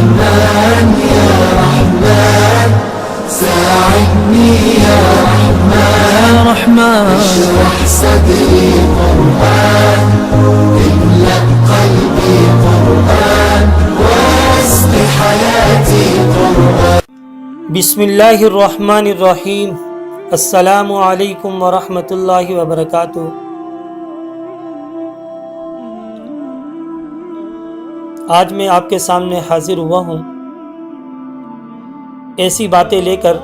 رحمن يا رحمن ساعدني يا رحمن اشرح صدري قرآن املأ قلبي قرآن واسق حياتي قرآن. بسم اللہ الرحمن الرحیم. السلام علیکم ورحمۃ اللہ وبرکاتہ. آج میں آپ کے سامنے حاضر ہوا ہوں ایسی باتیں لے کر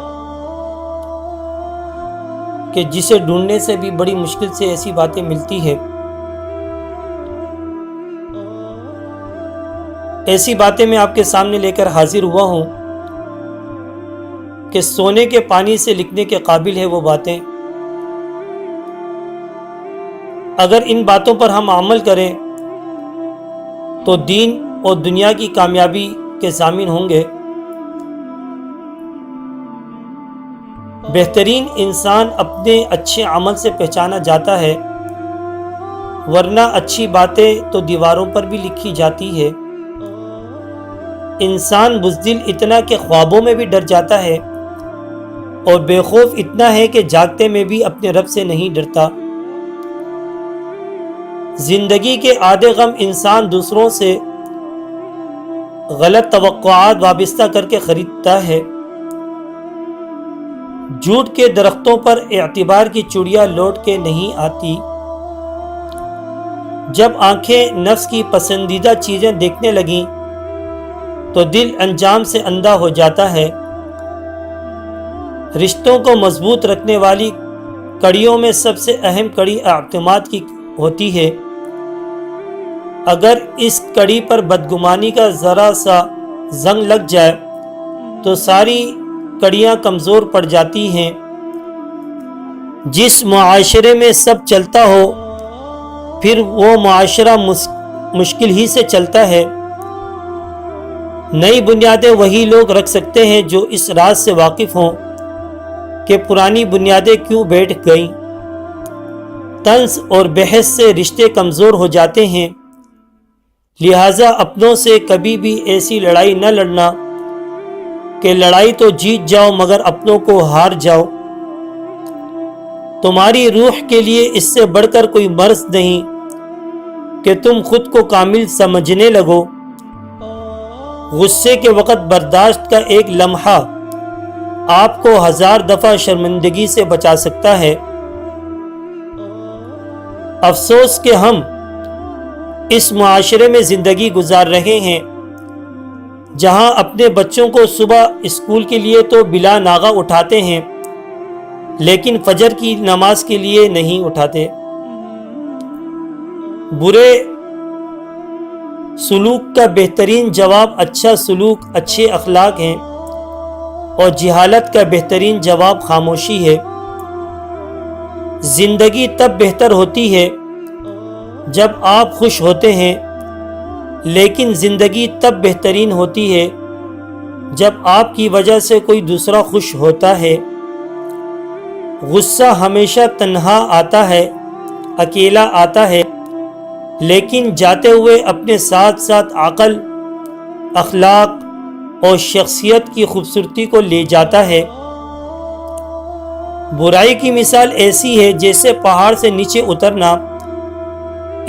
کہ جسے ڈھونڈنے سے بھی بڑی مشکل سے ایسی باتیں ملتی ہے. ایسی باتیں میں آپ کے سامنے لے کر حاضر ہوا ہوں کہ سونے کے پانی سے لکھنے کے قابل ہے وہ باتیں. اگر ان باتوں پر ہم عمل کریں تو دین اور دنیا کی کامیابی کے ضامن ہوں گے. بہترین انسان اپنے اچھے عمل سے پہچانا جاتا ہے، ورنہ اچھی باتیں تو دیواروں پر بھی لکھی جاتی ہے. انسان بزدل اتنا کہ خوابوں میں بھی ڈر جاتا ہے، اور بے خوف اتنا ہے کہ جاگتے میں بھی اپنے رب سے نہیں ڈرتا. زندگی کے آدھے غم انسان دوسروں سے غلط توقعات وابستہ کر کے خریدتا ہے. جھوٹ کے درختوں پر اعتبار کی چڑیا لوٹ کے نہیں آتی. جب آنکھیں نفس کی پسندیدہ چیزیں دیکھنے لگیں تو دل انجام سے اندھا ہو جاتا ہے. رشتوں کو مضبوط رکھنے والی کڑیوں میں سب سے اہم کڑی اعتماد کی ہوتی ہے. اگر اس کڑی پر بدگمانی کا ذرا سا زنگ لگ جائے تو ساری کڑیاں کمزور پڑ جاتی ہیں. جس معاشرے میں سب چلتا ہو پھر وہ معاشرہ مشکل ہی سے چلتا ہے. نئی بنیادیں وہی لوگ رکھ سکتے ہیں جو اس راز سے واقف ہوں کہ پرانی بنیادیں کیوں بیٹھ گئیں. طنز اور بحث سے رشتے کمزور ہو جاتے ہیں. لہٰذا اپنوں سے کبھی بھی ایسی لڑائی نہ لڑنا کہ لڑائی تو جیت جاؤ مگر اپنوں کو ہار جاؤ. تمہاری روح کے لیے اس سے بڑھ کر کوئی مرض نہیں کہ تم خود کو کامل سمجھنے لگو. غصے کے وقت برداشت کا ایک لمحہ آپ کو 1000 دفعہ شرمندگی سے بچا سکتا ہے. افسوس کہ ہم اس معاشرے میں زندگی گزار رہے ہیں جہاں اپنے بچوں کو صبح اسکول کے لیے تو بلا ناغہ اٹھاتے ہیں لیکن فجر کی نماز کے لیے نہیں اٹھاتے. برے سلوک کا بہترین جواب اچھا سلوک، اچھے اخلاق ہیں، اور جہالت کا بہترین جواب خاموشی ہے. زندگی تب بہتر ہوتی ہے جب آپ خوش ہوتے ہیں، لیکن زندگی تب بہترین ہوتی ہے جب آپ کی وجہ سے کوئی دوسرا خوش ہوتا ہے. غصہ ہمیشہ تنہا آتا ہے، اکیلا آتا ہے، لیکن جاتے ہوئے اپنے ساتھ ساتھ عقل، اخلاق اور شخصیت کی خوبصورتی کو لے جاتا ہے. برائی کی مثال ایسی ہے جیسے پہاڑ سے نیچے اترنا.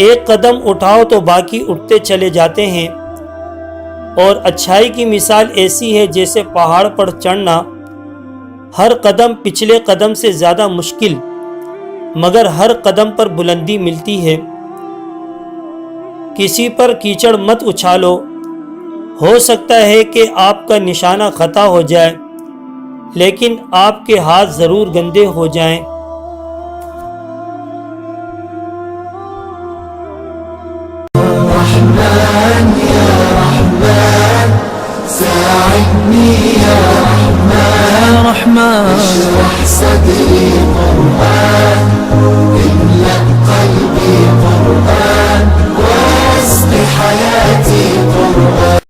ایک قدم اٹھاؤ تو باقی اٹھتے چلے جاتے ہیں، اور اچھائی کی مثال ایسی ہے جیسے پہاڑ پر چڑھنا. ہر قدم پچھلے قدم سے زیادہ مشکل مگر ہر قدم پر بلندی ملتی ہے. کسی پر کیچڑ مت اچھالو، ہو سکتا ہے کہ آپ کا نشانہ خطا ہو جائے لیکن آپ کے ہاتھ ضرور گندے ہو جائیں. رحمن يا رحمن ساعدني يا رحمن اشرح صدري